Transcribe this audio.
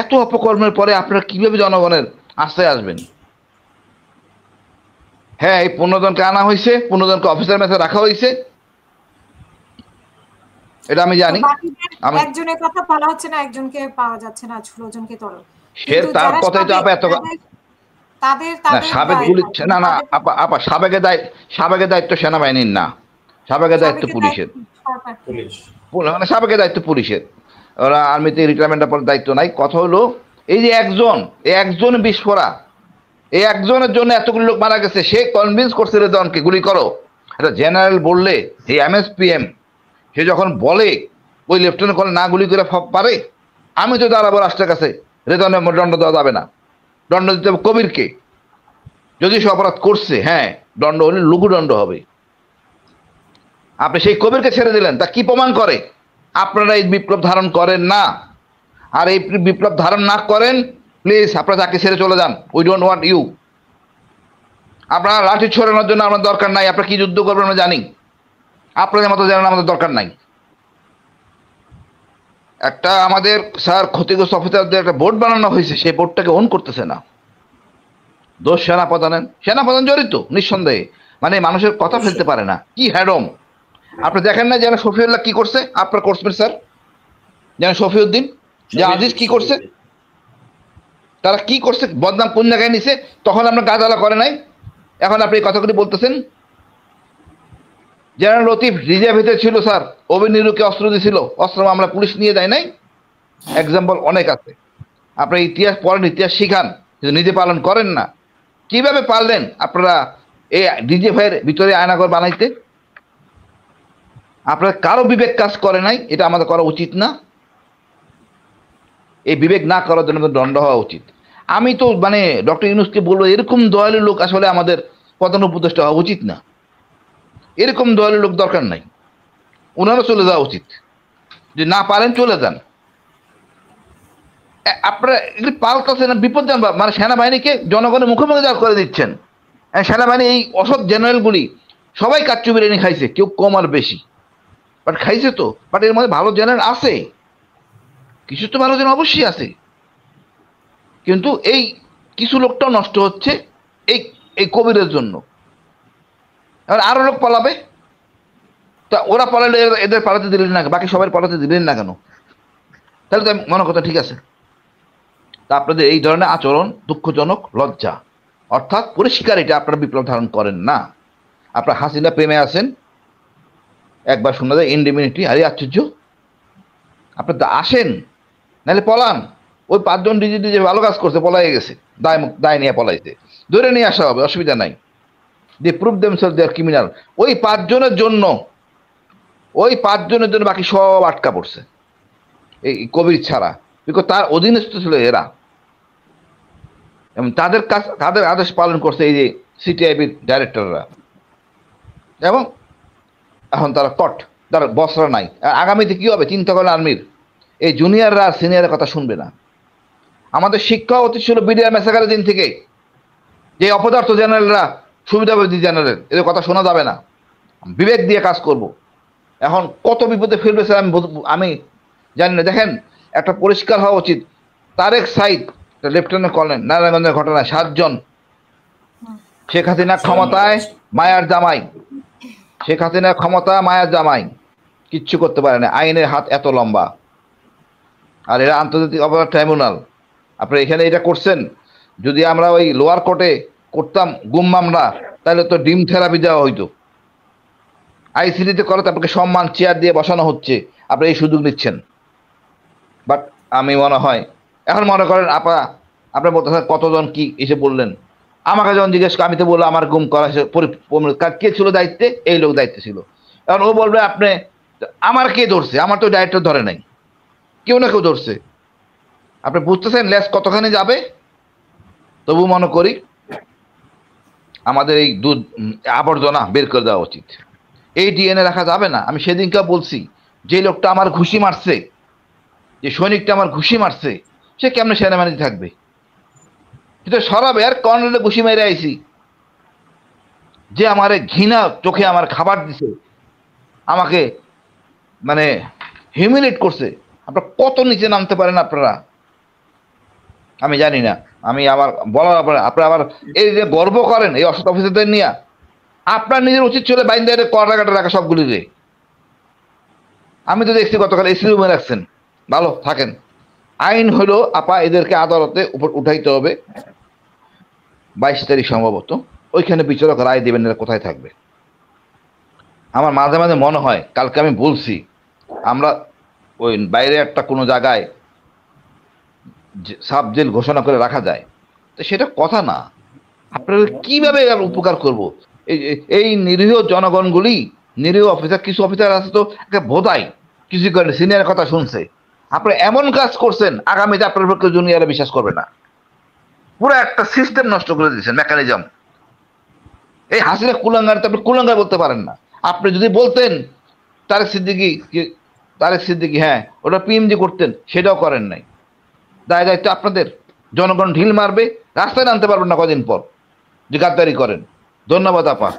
এত অপকর্মের পরে আপনারা কিভাবে জনগণের আস্থায় আসবেন? হ্যাঁ, এই 15 জনকে আনা হয়েছে, 15 জনকে অফিসার ম্যাচে রাখা হয়েছে, এটা আমি তো জানি। বাকিদের আমি একজনের কথা বলা হচ্ছে না, একজনকে পাওয়া যাচ্ছে না, 16 জনকে তোলো। সে কিন্তু তার যারা কথাই তো সাবেক, আপা এত তাদের তাদের না তাদের সাবেক দায় পুলিশ মানে না না তাদের আপা আপা সাবেকের দায়িত্ব সেনাবাহিনীর না, সাবেকের দায়িত্ব সাবেকের পুলিশের। দায়িত্ব সরকার। পুলিশ। মানে সাবেকের দায়িত্ব পুলিশের, ওরা আর্মিতে রিটায়ারমেন্টের পর দায়িত্ব নাই। কথা হলো এই যে একজন বিস্ফোরা, এই একজনের জন্য এতগুলো লোক মারা গেছে, সে কনভিন্স করছে রেদওয়ানকে গুলি করো। এটা জেনারেল বললে, এই এমএসপিএম সে যখন বলে ওই লেফটেন্যান্ট কর্নেল না গুলি করে পারে, আমি তো দাঁড়াবো রাষ্ট্রের কাছে, রেদওয়ানের দণ্ড দেওয়া যাবে না, দণ্ড দিতে হবে কবিরকে। যদি সে অপরাধ করছে, হ্যাঁ দণ্ড হলে লঘুদণ্ড হবে। আপনি সেই কবিরকে ছেড়ে দিলেন, তা কি প্রমাণ করে? আপনারা এই বিপ্লব ধারণ করেন না। আর এই বিপ্লব ধারণ না করেন, প্লিজ আপনারা চাকরি ছেড়ে চলে যান। We don't want you. আপনারা লাঠি ছড়ানোর জন্য আমার দরকার নাই। আপনারা কি যুদ্ধ করবেন আমরা জানি, আপনাদের মতো জানেন আমাদের দরকার নাই। একটা আমাদের স্যার ক্ষতিগ্রস্ত অফিসারদের একটা বোর্ড বানানো হয়েছে, সেই বোর্ডটাকে অন করতেছে না। দোষ সেনাপ্রধান জড়িত নিঃসন্দেহে, মানে মানুষের কথা ফেলতে পারে না, কি হ্যাডম। আপনি দেখেন না যেন শফিউল্লাহ কি করছে, আপনার কোর্সমেট স্যার, যেন শফিউদ্দিন, যে আজিজ কি করছে, তারা কি করছে, বদনাম কোন জায়গায় নিছে, তখন আপনার গাজালা করে নাই, এখন আপনি এই কথাগুলি বলতেছেন। জেনারেল লতিফ রিজার্ভিতে ছিল স্যার, অভিনীরুকে অস্ত্র দিয়েছিল, অস্ত্র মামলা পুলিশ নিয়ে যায় নাই। এক্সাম্পল অনেক আছে, আপনার ইতিহাস পড়েন, ইতিহাস শিখান, কিন্তু নিজে পালন করেন না। কিভাবে পারলেন আপনারা এই ডিজিএফআইয়ের ভিতরে আয়নাঘর বানাইতে? আপনার কারো বিবেক কাজ করে নাই, এটা আমাদের করা উচিত না। এই বিবেক না করার জন্য দণ্ড হওয়া উচিত। আমি তো মানে ডক্টর ইউনূসকে বলবো, এরকম দয়ালু লোক আসলে আমাদের প্রধান উপদেষ্টা হওয়া উচিত না। এরকম দয়ালু লোক দরকার নাই, ওনারও চলে যাওয়া উচিত। যে না পারেন চলে যান। আপনারা এগুলি পাল্টাচ্ছেন না, বিপদ জানবা, মানে সেনাবাহিনীকে জনগণের মুখোমুখি দাঁড় করে দিচ্ছেন। সেনাবাহিনী এই অসৎ জেনারেলগুলি সবাই কাচ্চু বিরিয়ানি খাইছে, কেউ কম আর বেশি, বাট খাইছে তো। বাট এর মধ্যে ভালো জেনারেল আছে, কিছু তো ভালো জেনারেল অবশ্যই আছে, কিন্তু এই কিছু লোকটাও নষ্ট হচ্ছে এই এই কবিরের জন্য। এবার আরো লোক পালাবে, তা ওরা পালালে এদের পালাতে দিলেন না, বাকি সবাই পালাতে দিলেন না কেন? তাহলে তো আমি মনে কথা ঠিক আছে। তা আপনাদের এই ধরনের আচরণ দুঃখজনক, লজ্জা। অর্থাৎ পরিষ্কার এটা আপনারা বিপ্লব ধারণ করেন না। আপনার হাসিনা প্রেমে আছেন, একবার শোনা যায় ইন্ডিমিউনিটি, আরে আশ্চর্য। আপনি আসেন, নাহলে পলান। ওই 5 জন ডিজিটি যে ভালো কাজ করছে পলাই গেছে, দায় নিয়ে পলাইছে, ধরে নিয়ে আসা হবে, অসুবিধা নাই। দে প্রুভ দেমসেলস দে আর ক্রিমিনাল। ওই 5 জনের জন্য, বাকি সব আটকা পড়ছে, এই কবির ছাড়া, বিকজ তার অধীনস্থ ছিল এরা, এবং তাদের কাজ, তাদের আদেশ পালন করছে এই যে সিটিআইবির ডাইরেক্টররা, এবং এখন তারা তার বসরা নাই। আগামীতে কি হবে চিন্তা করেন আর্মির, এই জুনিয়ররা আর সিনিয়রের কথা শুনবে না। আমাদের শিক্ষা অতীত ছিল বিডিআর মেসাকারের দিন থেকে, যে অপদার্থ জেনারেলরা, সুবিধাবাদী জেনারেল, এদের কথা শোনা যাবে না, বিবেক দিয়ে কাজ করব। এখন কত বিপদে ফেলবে স্যার আমি জানি না। দেখেন, একটা পরিষ্কার হওয়া উচিত, তারেক সাইদ লেফটেন্যান্ট কর্নেল, নারায়ণগঞ্জের ঘটনায় 7 জন, শেখ হাসিনা ক্ষমতায়, মায়ার জামাই, শেখ হাসিনা ক্ষমতা, মায়ার জামাই, কিচ্ছু করতে পারে না, আইনের হাত এত লম্বা। আর এরা আন্তর্জাতিক অপরাধ ট্রাইব্যুনাল, আপনি এখানে এটা করছেন। যদি আমরা ওই লোয়ার কোর্টে করতাম গুম মামলা, তাহলে তো ডিম থেরাপি দেওয়া হইতো। আইসিডিতে করে আপনাকে সম্মান চেয়ার দিয়ে বসানো হচ্ছে, আপনি এই সুযোগ নিচ্ছেন। বাট আমি মনে হয় এখন মনে করেন আপনার বলতে কতজন কি এসে বললেন, আমাকে যখন জিজ্ঞেস করে, আমি তো বললাম আমার গুম করা হয়েছে, কে ছিল দায়িত্বে, এই লোক দায়িত্বে ছিল। এখন ও বলবে আপনি, আমার কে ধরছে, আমার তো ডাইরেক্টর ধরে নাই, কেউ না কেউ ধরছে। আপনি বুঝতেছেন লেস কতখানি যাবে? তবু মনে করি আমাদের এই দুধ আবর্জনা বের করে দেওয়া উচিত। এই ডিএনএ রাখা যাবে না। আমি সেদিনকে বলছি, যে লোকটা আমার ঘুষি মারছে, যে সৈনিকটা আমার ঘুষি মারছে, সে কেমনে সেনাবাহিনীতে থাকবে? কিন্তু সরাবে আর কর্নেলে ঘুষি মেরে আইছি, যে আমার ঘৃণা চোখে আমার খাবার দিছে, আমাকে মানে হিউমিলেট করছে। আপনারা কত নিচে নামতে পারেন আপনারা? আমি জানি না, আমি আমার বলার আপনার আবার এই যে গর্ব করেন এই অসৎ অফিসারদের নিয়ে, আপনার নিজের উচিত ছিল বাইন্দা কড়াকাটা রাখা সবগুলি রে। আমি তো দেখছি গতকাল এসি রুমে রাখছেন, ভালো থাকেন। আইন হলো আপা এদেরকে আদালতে উপর উঠাইতে হবে 22 তারিখ সম্ভবত, ওইখানে বিচারক রায় দেবেন এরা কোথায় থাকবে। আমার মাঝে মাঝে মনে হয়, কালকে আমি বলছি আমরা ওই বাইরে একটা কোনো জায়গায় সাব জেল ঘোষণা করে রাখা যায়, তো সেটা কথা না। আপনারা কিভাবে এর উপকার করব? এই নিরীহ জনগণগুলি, নিরীহ অফিসার, কিছু অফিসার আছে তো বোধাই কিছু করে সিনিয়র কথা শুনছে, আপনারা এমন কাজ করছেন আগামীতে আপনার পক্ষে জুনিয়ররা বিশ্বাস করবে না। পুরো একটা সিস্টেম নষ্ট করে দিয়েছেন, মেকানিজম। এই হাসিনা কুলাঙ্গার, তো আপনি কুলাঙ্গার বলতে পারেন না। আপনি যদি বলতেন তারেক সিদ্দিকী, হ্যাঁ ওটা পিএমজি করতেন, সেটাও করেন নাই। দায় দায়িত্ব আপনাদের। জনগণ ঢিল মারবে, রাস্তায় নামতে পারবেন না কদিন পর, যে গাদ্দারি করেন। ধন্যবাদ আপা।